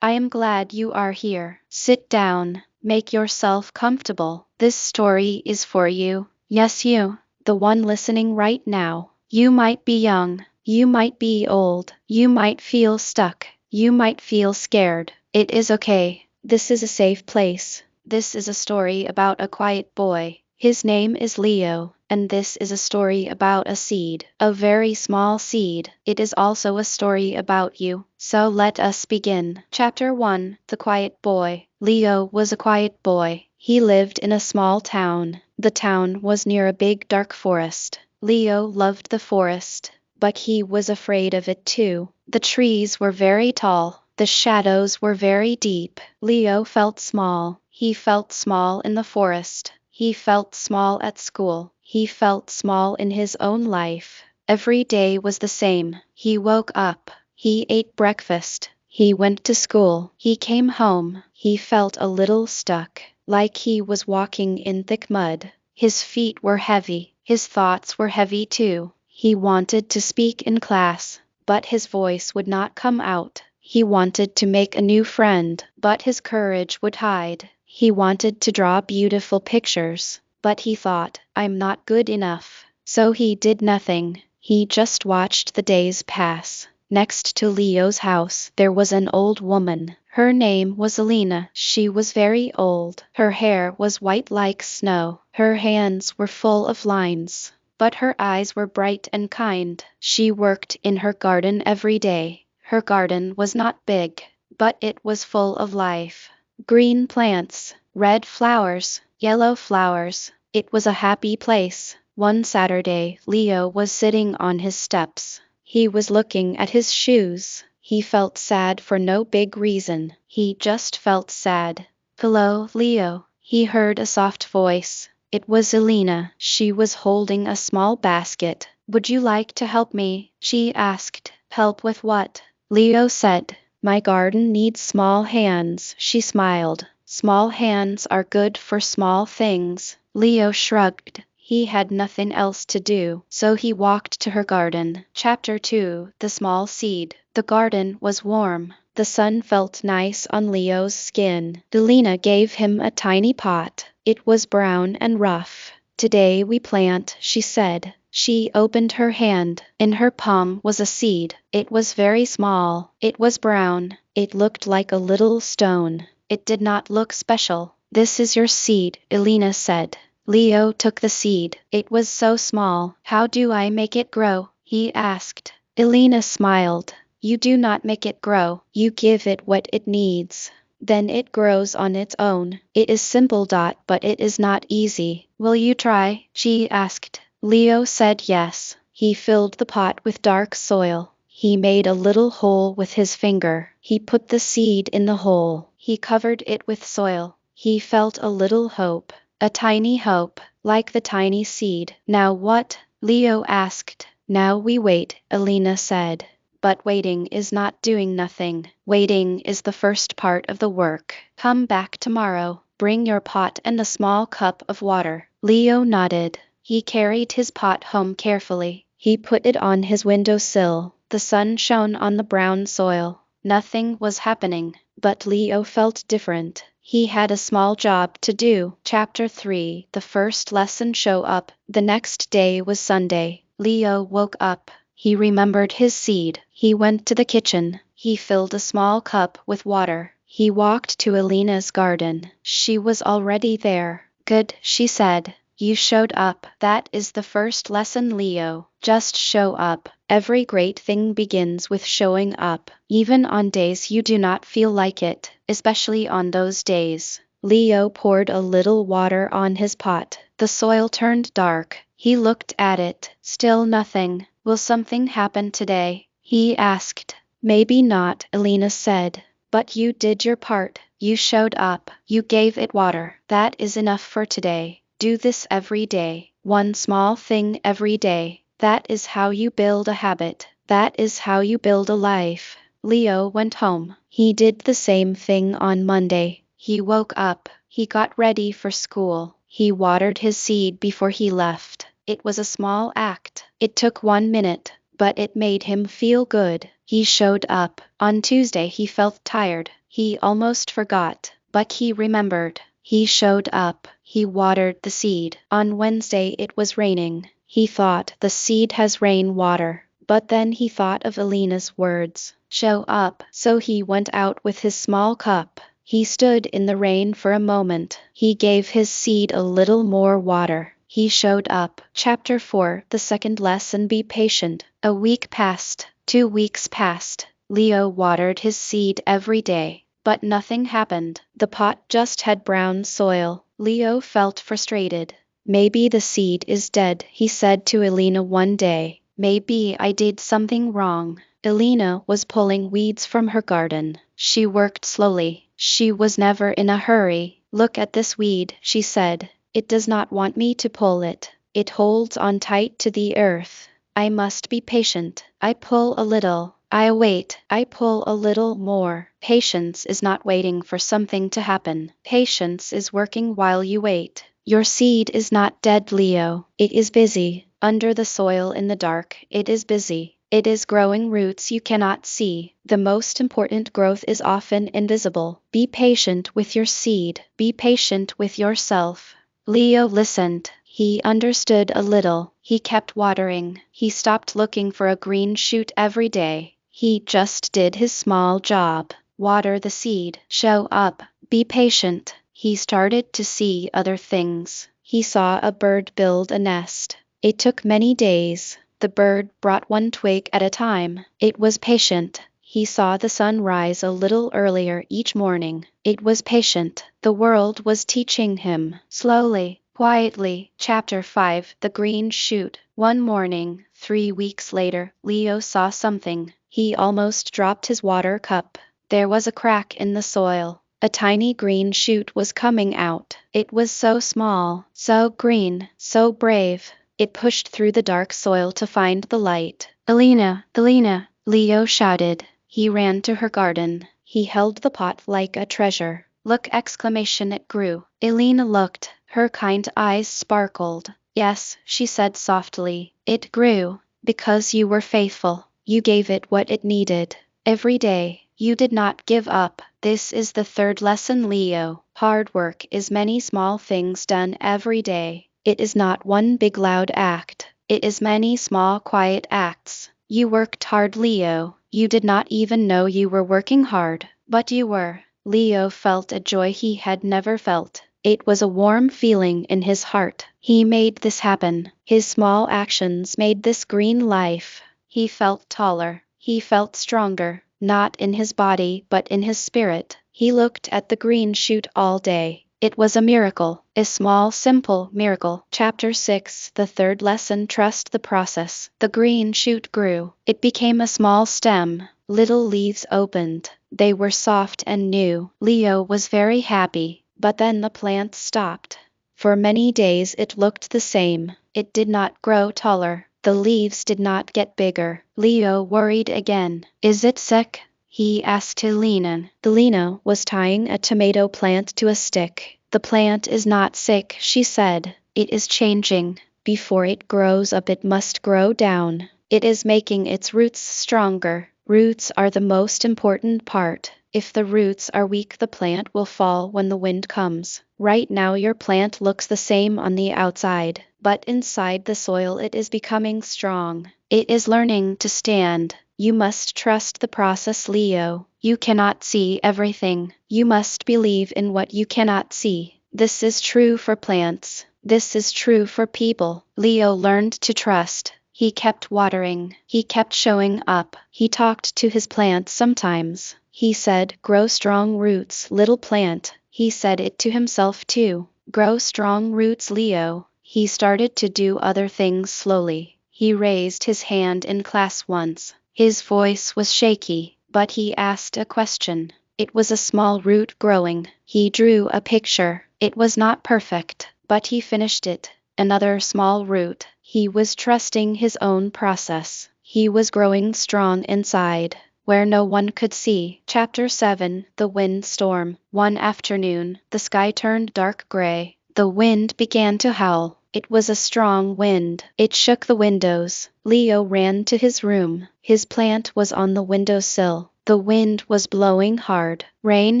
I am glad you are here. Sit down, make yourself comfortable. This story is for you. Yes, you, the one listening right now. You might be young, you might be old, you might feel stuck, you might feel scared. It is okay. This is a safe place. This is a story about a quiet boy. His name is Leo, and this is a story about a seed, a very small seed. It is also a story about you. So let us begin. Chapter 1: The Quiet Boy. Leo was a quiet boy. He lived in a small town. The town was near a big dark forest. Leo loved the forest, but he was afraid of it too. The trees were very tall. The shadows were very deep. Leo felt small. He felt small in the forest. He felt small at school. He felt small in his own life. Every day was the same. He woke up. He ate breakfast. He went to school. He came home. He felt a little stuck, like he was walking in thick mud. His feet were heavy. His thoughts were heavy too. He wanted to speak in class, but his voice would not come out. He wanted to make a new friend, but his courage would hide. He wanted to draw beautiful pictures, but he thought, I'm not good enough. So he did nothing. He just watched the days pass. Next to Leo's house, there was an old woman. Her name was Elena. She was very old. Her hair was white like snow. Her hands were full of lines, but her eyes were bright and kind. She worked in her garden every day. Her garden was not big, but it was full of life. Green plants, red flowers, yellow flowers. It was a happy place. One Saturday, Leo was sitting on his steps. He was looking at his shoes. He felt sad for no big reason. He just felt sad. Hello, Leo. He heard a soft voice. It was Elena. She was holding a small basket. Would you like to help me? She asked. Help with what? Leo said. My garden needs small hands. She smiled. Small hands are good for small things. Leo shrugged. He had nothing else to do, so he walked to her garden. Chapter 2: The Small Seed. The garden was warm. The sun felt nice on Leo's skin. Elena gave him a tiny pot. It was brown and rough. Today we plant, she said. She opened her hand. In her palm was a seed. It was very small. It was brown. It looked like a little stone. It did not look special. This is your seed, Elena said. Leo took the seed. It was so small. How do I make it grow? He asked. Elena smiled. You do not make it grow. You give it what it needs. Then it grows on its own. It is simple. But it is not easy. Will you try? She asked. Leo said yes. He filled the pot with dark soil. He made a little hole with his finger. He put the seed in the hole. He covered it with soil. He felt a little hope. A tiny hope, like the tiny seed. Now what? Leo asked. Now we wait, Elena said. But waiting is not doing nothing. Waiting is the first part of the work. Come back tomorrow. Bring your pot and a small cup of water. Leo nodded. He carried his pot home carefully. He put it on his windowsill. The sun shone on the brown soil. Nothing was happening, but Leo felt different. He had a small job to do. Chapter 3: The First Lesson. Show up. The next day was Sunday. Leo woke up. He remembered his seed. He went to the kitchen. He filled a small cup with water. He walked to Elena's garden. She was already there. Good, she said. You showed up. That is the first lesson, Leo. Just show up. Every great thing begins with showing up, even on days you do not feel like it, especially on those days. Leo poured a little water on his pot. The soil turned dark. He looked at it. Still nothing. Will something happen today? He asked. Maybe not, Elena said. But you did your part. You showed up. You gave it water. That is enough for today. Do this every day. One small thing every day. That is how you build a habit. That is how you build a life. Leo went home. He did the same thing on Monday. He woke up. He got ready for school. He watered his seed before he left. It was a small act. It took 1 minute, but it made him feel good. He showed up. On Tuesday he felt tired. He almost forgot, but he remembered. He showed up. He watered the seed. On Wednesday it was raining. He thought the seed has rain water. But then he thought of Elena's words. Show up. So he went out with his small cup. He stood in the rain for a moment. He gave his seed a little more water. He showed up. Chapter 4. The second lesson: be patient. A week passed. 2 weeks passed. Leo watered his seed every day, but nothing happened. The pot just had brown soil. Leo felt frustrated. Maybe the seed is dead, he said to Elena one day. Maybe I did something wrong. Elena was pulling weeds from her garden. She worked slowly. She was never in a hurry. Look at this weed, she said. It does not want me to pull it. It holds on tight to the earth. I must be patient. I pull a little. I wait. I pull a little more. Patience is not waiting for something to happen. Patience is working while you wait. Your seed is not dead, Leo. It is busy. Under the soil in the dark, it is busy. It is growing roots you cannot see. The most important growth is often invisible. Be patient with your seed. Be patient with yourself. Leo listened. He understood a little. He kept watering. He stopped looking for a green shoot every day. He just did his small job. Water the seed. Show up. Be patient. He started to see other things. He saw a bird build a nest. It took many days. The bird brought one twig at a time. It was patient. He saw the sun rise a little earlier each morning. It was patient. The world was teaching him. Slowly, quietly. Chapter 5. The Green Shoot. One morning, 3 weeks later, Leo saw something. He almost dropped his water cup. There was a crack in the soil. A tiny green shoot was coming out. It was so small, so green, so brave. It pushed through the dark soil to find the light. Elena, Elena, Leo shouted. He ran to her garden. He held the pot like a treasure. Look! Exclamation! It grew. Elena looked. Her kind eyes sparkled. Yes, she said softly. It grew. Because you were faithful. You gave it what it needed. Every day. You did not give up. This is the third lesson, Leo. Hard work is many small things done every day. It is not one big loud act. It is many small quiet acts. You worked hard, Leo. You did not even know you were working hard, but you were. Leo felt a joy he had never felt. It was a warm feeling in his heart. He made this happen. His small actions made this green life. He felt taller. He felt stronger, not in his body but in his spirit. He looked at the green shoot all day. It was a miracle, a small, simple miracle. Chapter 6. The third lesson: trust the process. The green shoot grew. It became a small stem. Little leaves opened. They were soft and new. Leo was very happy, but then the plant stopped. For many days it looked the same. It did not grow taller. The leaves did not get bigger. Leo worried again. Is it sick? He asked Elena. Elena was tying a tomato plant to a stick. The plant is not sick, she said. It is changing. Before it grows up, it must grow down. It is making its roots stronger. Roots are the most important part. If the roots are weak, the plant will fall when the wind comes. Right now your plant looks the same on the outside, but inside the soil it is becoming strong. It is learning to stand. You must trust the process, Leo. You cannot see everything. You must believe in what you cannot see. This is true for plants. This is true for people. Leo learned to trust. He kept watering. He kept showing up. He talked to his plants sometimes. He said, "Grow strong roots, little plant." He said it to himself too. Grow strong roots, Leo. He started to do other things slowly. He raised his hand in class once. His voice was shaky, but he asked a question. It was a small root growing. He drew a picture. It was not perfect, but he finished it. Another small root. He was trusting his own process. He was growing strong inside, where no one could see. Chapter 7. The Wind Storm. One afternoon, the sky turned dark gray. The wind began to howl. It was a strong wind. It shook the windows. Leo ran to his room. His plant was on the windowsill. The wind was blowing hard. Rain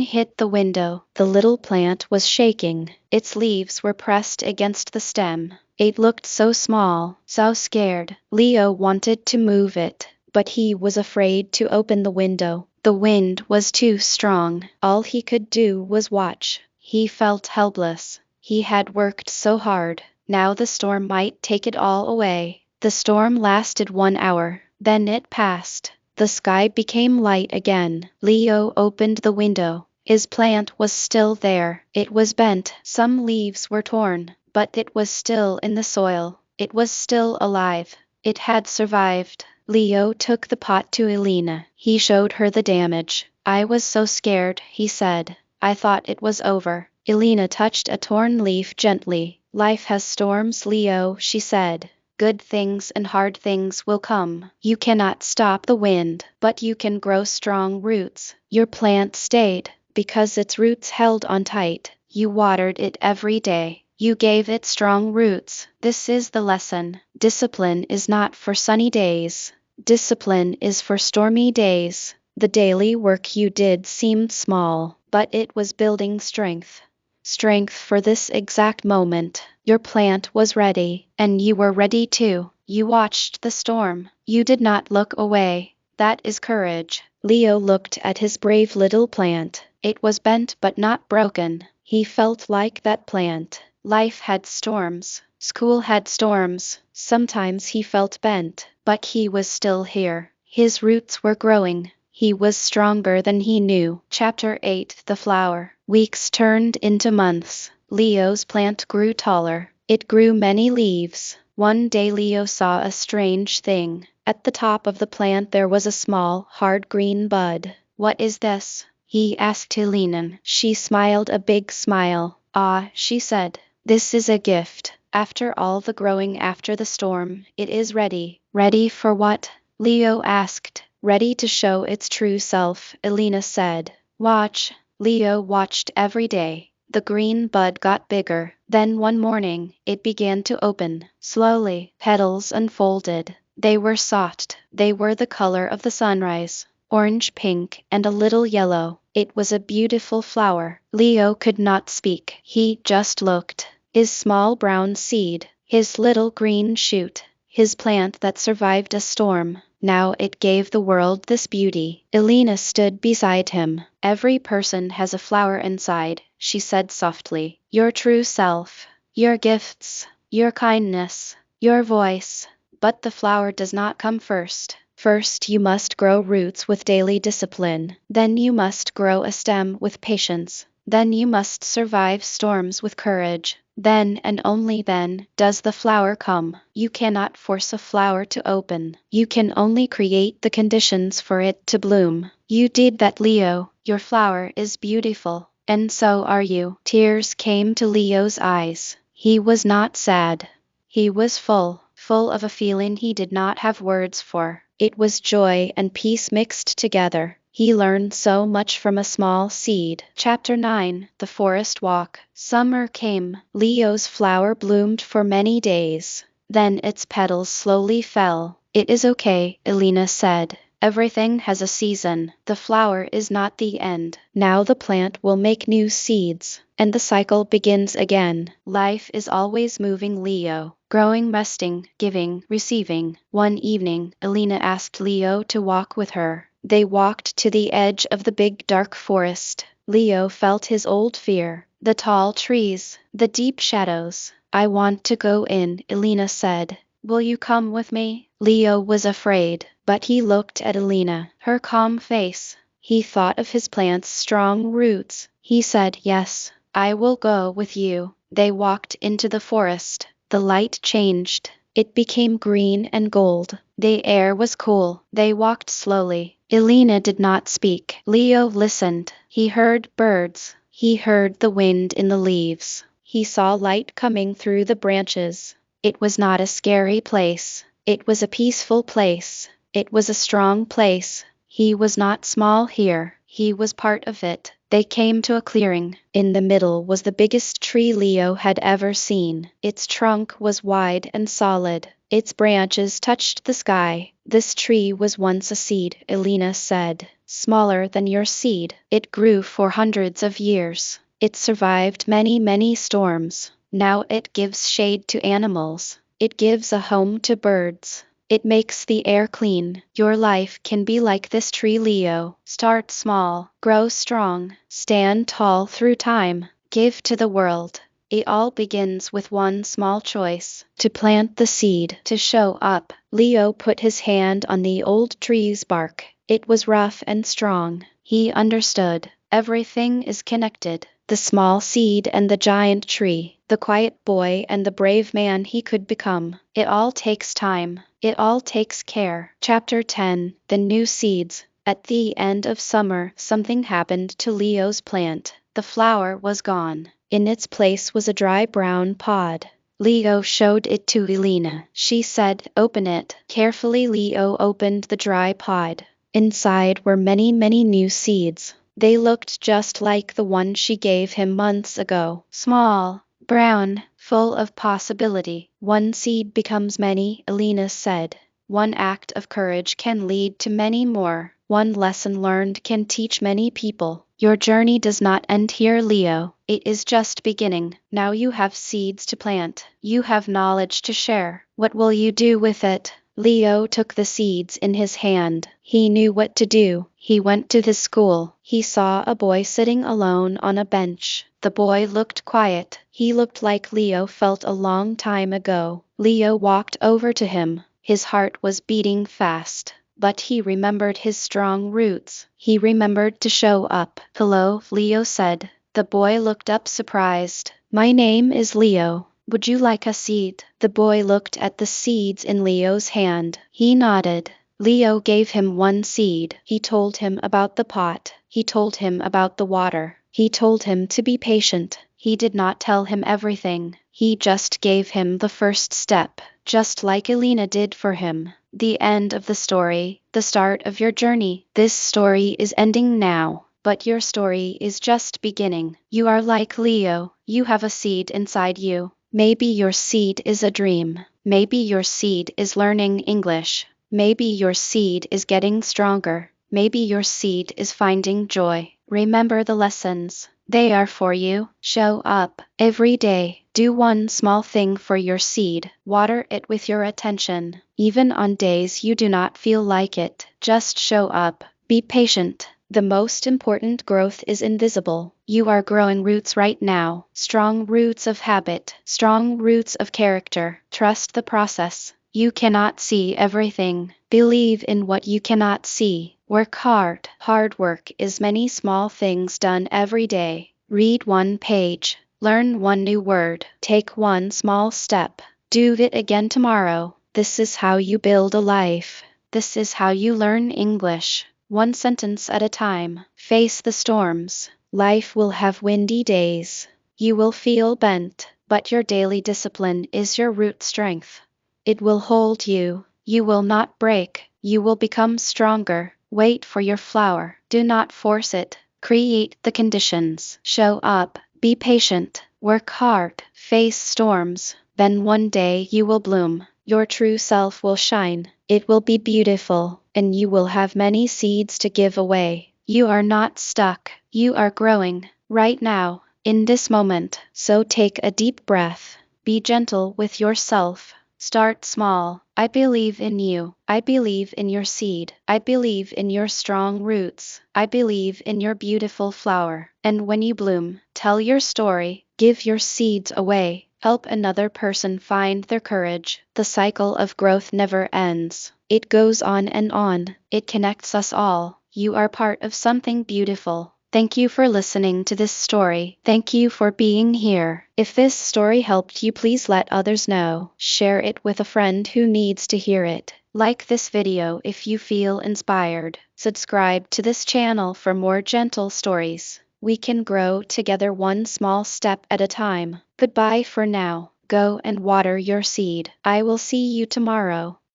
hit the window. The little plant was shaking. Its leaves were pressed against the stem. It looked so small, so scared. Leo wanted to move it, but he was afraid to open the window. The wind was too strong. All he could do was watch. He felt helpless. He had worked so hard. Now the storm might take it all away. The storm lasted 1 hour. Then it passed. The sky became light again. Leo opened the window. His plant was still there. It was bent. Some leaves were torn, but it was still in the soil. It was still alive. It had survived. Leo took the pot to Elena. He showed her the damage. I was so scared, he said. I thought it was over. Elena touched a torn leaf gently. Life has storms, Leo, she said. Good things and hard things will come. You cannot stop the wind, but you can grow strong roots. Your plant stayed because its roots held on tight. You watered it every day. You gave it strong roots. This is the lesson. Discipline is not for sunny days. Discipline is for stormy days. The daily work you did seemed small, but it was building strength. Strength for this exact moment. Your plant was ready, and you were ready too. You watched the storm. You did not look away. That is courage. Leo looked at his brave little plant. It was bent but not broken. He felt like that plant. Life had storms. School had storms. Sometimes he felt bent, but he was still here. His roots were growing. He was stronger than he knew. Chapter 8. The Flower. Weeks turned into months. Leo's plant grew taller. It grew many leaves. One day Leo saw a strange thing. At the top of the plant there was a small, hard green bud. What is this? He asked Elena. She smiled a big smile. Ah, she said. This is a gift. After all the growing after the storm, it is ready. Ready for what? Leo asked. Ready to show its true self, Elena said. Watch. Leo watched every day. The green bud got bigger. Then one morning, it began to open. Slowly, petals unfolded. They were soft. They were the color of the sunrise. Orange, pink, and a little yellow. It was a beautiful flower. Leo could not speak. He just looked. His small brown seed. His little green shoot. His plant that survived a storm. Now it gave the world this beauty. Elena stood beside him. Every person has a flower inside, she said softly. Your true self, your gifts, your kindness, your voice. But the flower does not come first. First you must grow roots with daily discipline. Then you must grow a stem with patience. Then you must survive storms with courage. Then and only then does the flower come. You cannot force a flower to open. You can only create the conditions for it to bloom. You did that, Leo. Your flower is beautiful, and so are you. Tears came to Leo's eyes. He was not sad. He was full of a feeling he did not have words for. It was joy and peace mixed together. He learned so much from a small seed. Chapter 9. The Forest Walk. Summer came. Leo's flower bloomed for many days. Then its petals slowly fell. It is okay, Elena said. Everything has a season. The flower is not the end. Now the plant will make new seeds, and the cycle begins again. Life is always moving, Leo. Growing, resting, giving, receiving. One evening, Elena asked Leo to walk with her. They walked to the edge of the big dark forest. Leo felt his old fear. The tall trees, the deep shadows. I want to go in, Elena said. Will you come with me? Leo was afraid, but he looked at Elena, her calm face. He thought of his plant's strong roots. He said, yes, I will go with you. They walked into the forest. The light changed. It became green and gold. The air was cool. They walked slowly. Elena did not speak. Leo listened. He heard birds. He heard the wind in the leaves. He saw light coming through the branches. It was not a scary place. It was a peaceful place. It was a strong place. He was not small here. He was part of it. They came to a clearing. In the middle was the biggest tree Leo had ever seen. Its trunk was wide and solid. Its branches touched the sky. This tree was once a seed, Elena said. Smaller than your seed. It grew for hundreds of years. It survived many, many storms. Now it gives shade to animals. It gives a home to birds. It makes the air clean. Your life can be like this tree, Leo. Start small, grow strong, stand tall through time, give to the world. It all begins with one small choice: to plant the seed, to show up. Leo put his hand on the old tree's bark. It was rough and strong. He understood. Everything is connected. The small seed and the giant tree, the quiet boy and the brave man he could become. It all takes time. It all takes care. Chapter 10: The New Seeds. At the end of summer, something happened to Leo's plant. The flower was gone. In its place was a dry brown pod. Leo showed it to Elena. She said, "Open it." Carefully Leo opened the dry pod. Inside were many, many new seeds. They looked just like the one she gave him months ago. Small, brown, full of possibility. One seed becomes many, Elena said. One act of courage can lead to many more. One lesson learned can teach many people. Your journey does not end here, Leo. It is just beginning. Now you have seeds to plant. You have knowledge to share. What will you do with it? Leo took the seeds in his hand. He knew what to do. He went to his school. He saw a boy sitting alone on a bench. The boy looked quiet. He looked like Leo felt a long time ago. Leo walked over to him. His heart was beating fast. But he remembered his strong roots. He remembered to show up. "Hello," Leo said. The boy looked up surprised. "My name is Leo. Would you like a seed?" The boy looked at the seeds in Leo's hand. He nodded. Leo gave him one seed. He told him about the pot. He told him about the water. He told him to be patient. He did not tell him everything. He just gave him the first step, just like Elena did for him. The end of the story, the start of your journey. This story is ending now, but your story is just beginning. You are like Leo. You have a seed inside you. Maybe your seed is a dream. Maybe your seed is learning English. Maybe your seed is getting stronger. Maybe your seed is finding joy. Remember the lessons. They are for you. Show up every day. Do one small thing for your seed. Water it with your attention. Even on days you do not feel like it. Just show up. Be patient. The most important growth is invisible. You are growing roots right now. Strong roots of habit. Strong roots of character. Trust the process. You cannot see everything. Believe in what you cannot see. Work hard. Hard work is many small things done every day. Read one page. Learn one new word. Take one small step. Do it again tomorrow. This is how you build a life. This is how you learn English. One sentence at a time. Face the storms. Life will have windy days. You will feel bent, but your daily discipline is your root strength. It will hold you. You will not break. You will become stronger. Wait for your flower. Do not force it. Create the conditions. Show up. Be patient. Work hard. Face storms. Then one day you will bloom. Your true self will shine. It will be beautiful, and you will have many seeds to give away. You are not stuck. You are growing right now, in this moment. So take a deep breath. Be gentle with yourself. Start small. I believe in you. I believe in your seed. I believe in your strong roots. I believe in your beautiful flower. And when you bloom, tell your story. Give your seeds away. Help another person find their courage. The cycle of growth never ends. It goes on and on. It connects us all. You are part of something beautiful. Thank you for listening to this story. Thank you for being here. If this story helped you, please let others know. Share it with a friend who needs to hear it. Like this video if you feel inspired. Subscribe to this channel for more gentle stories. We can grow together one small step at a time. Goodbye for now. Go and water your seed. I will see you tomorrow.